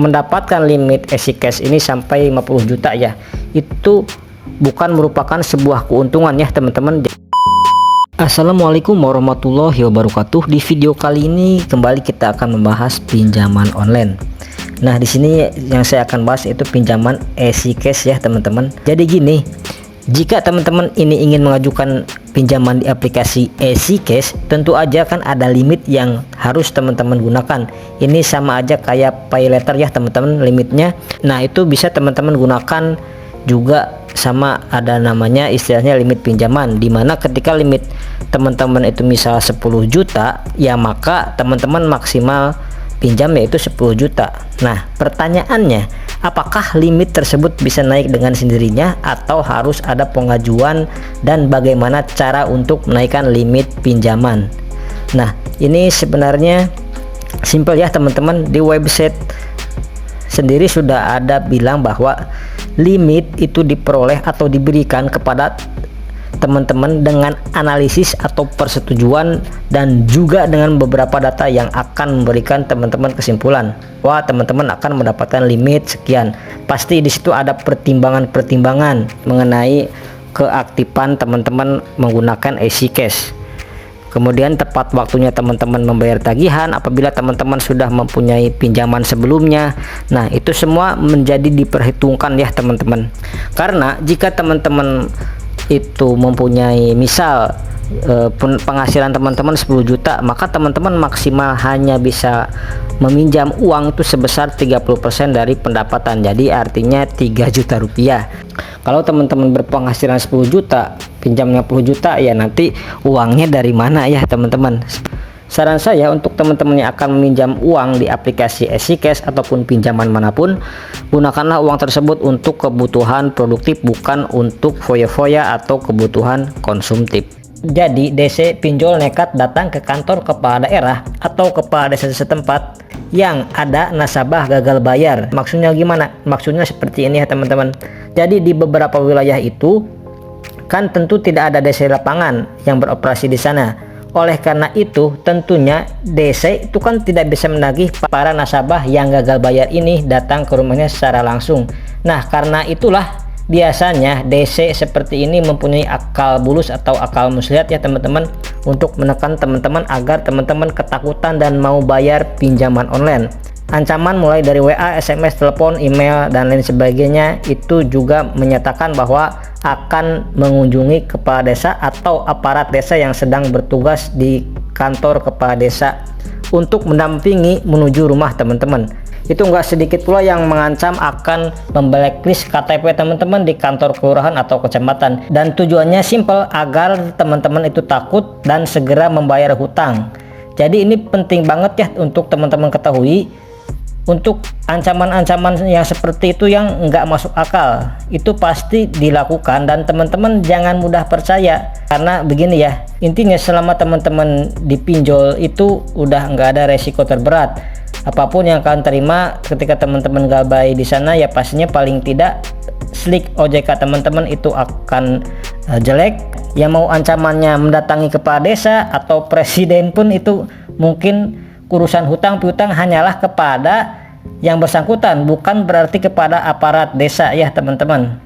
Mendapatkan limit EasyCash ini sampai 50 juta ya, itu bukan merupakan sebuah keuntungan ya teman-teman. Assalamualaikum warahmatullahi wabarakatuh. Di video kali ini kembali kita akan membahas pinjaman online. Nah, di sini yang saya akan bahas itu pinjaman EasyCash ya teman-teman. Jadi gini, jika teman-teman ini ingin mengajukan pinjaman di aplikasi EasyCash, tentu aja kan ada limit yang harus teman-teman gunakan. Ini sama aja kayak paylater ya teman-teman, limitnya. Nah, itu bisa teman-teman gunakan juga, sama ada namanya istilahnya limit pinjaman, dimana ketika limit teman-teman itu misal 10 juta ya, maka teman-teman maksimal pinjam yaitu 10 juta. Nah, pertanyaannya, apakah limit tersebut bisa naik dengan sendirinya atau harus ada pengajuan, dan bagaimana cara untuk menaikkan limit pinjaman? Nah, ini sebenarnya simple ya teman-teman. Di website sendiri sudah ada bilang bahwa limit itu diperoleh atau diberikan kepada teman-teman dengan analisis atau persetujuan, dan juga dengan beberapa data yang akan memberikan teman-teman kesimpulan wah teman-teman akan mendapatkan limit sekian. Pasti di situ ada pertimbangan-pertimbangan mengenai keaktifan teman-teman menggunakan EasyCash. Kemudian tepat waktunya teman-teman membayar tagihan apabila teman-teman sudah mempunyai pinjaman sebelumnya. Nah, itu semua menjadi diperhitungkan ya teman-teman. Karena jika teman-teman itu mempunyai misal penghasilan teman-teman 10 juta, maka teman-teman maksimal hanya bisa meminjam uang itu sebesar 30% dari pendapatan. Jadi artinya 3 juta rupiah. Kalau teman-teman berpenghasilan 10 juta, pinjamnya 10 juta, ya nanti uangnya dari mana ya teman-teman? Saran saya untuk teman-teman yang akan meminjam uang di aplikasi EasyCash ataupun pinjaman manapun, gunakanlah uang tersebut untuk kebutuhan produktif, bukan untuk foya-foya atau kebutuhan konsumtif. Jadi DC pinjol nekat datang ke kantor kepala daerah atau kepala desa setempat yang ada nasabah gagal bayar. Maksudnya gimana? Maksudnya seperti ini ya teman-teman. Jadi di beberapa wilayah itu kan tentu tidak ada DC lapangan yang beroperasi di sana. Oleh karena itu tentunya DC itu kan tidak bisa menagih para nasabah yang gagal bayar ini datang ke rumahnya secara langsung. Nah, karena itulah biasanya DC seperti ini mempunyai akal bulus atau akal muslihat ya teman-teman, untuk menekan teman-teman agar teman-teman ketakutan dan mau bayar pinjaman online. Ancaman mulai dari WA, SMS, telepon, email, dan lain sebagainya itu juga menyatakan bahwa akan mengunjungi kepala desa atau aparat desa yang sedang bertugas di kantor kepala desa untuk mendampingi menuju rumah teman-teman. Itu enggak sedikit pula yang mengancam akan memblacklist KTP teman-teman di kantor kelurahan atau kecamatan, dan tujuannya simple, agar teman-teman itu takut dan segera membayar hutang. Jadi ini penting banget ya untuk teman-teman ketahui. Untuk ancaman-ancaman yang seperti itu yang enggak masuk akal itu pasti dilakukan, dan teman-teman jangan mudah percaya. Karena begini ya, intinya selama teman-teman dipinjol itu udah enggak ada resiko terberat. Apapun yang kalian terima ketika teman-teman gabay di sana ya pastinya paling tidak slik OJK teman-teman itu akan jelek. Yang mau ancamannya mendatangi kepala desa atau presiden pun itu mungkin urusan hutang piutang hanyalah kepada yang bersangkutan, bukan berarti kepada aparat desa ya teman-teman.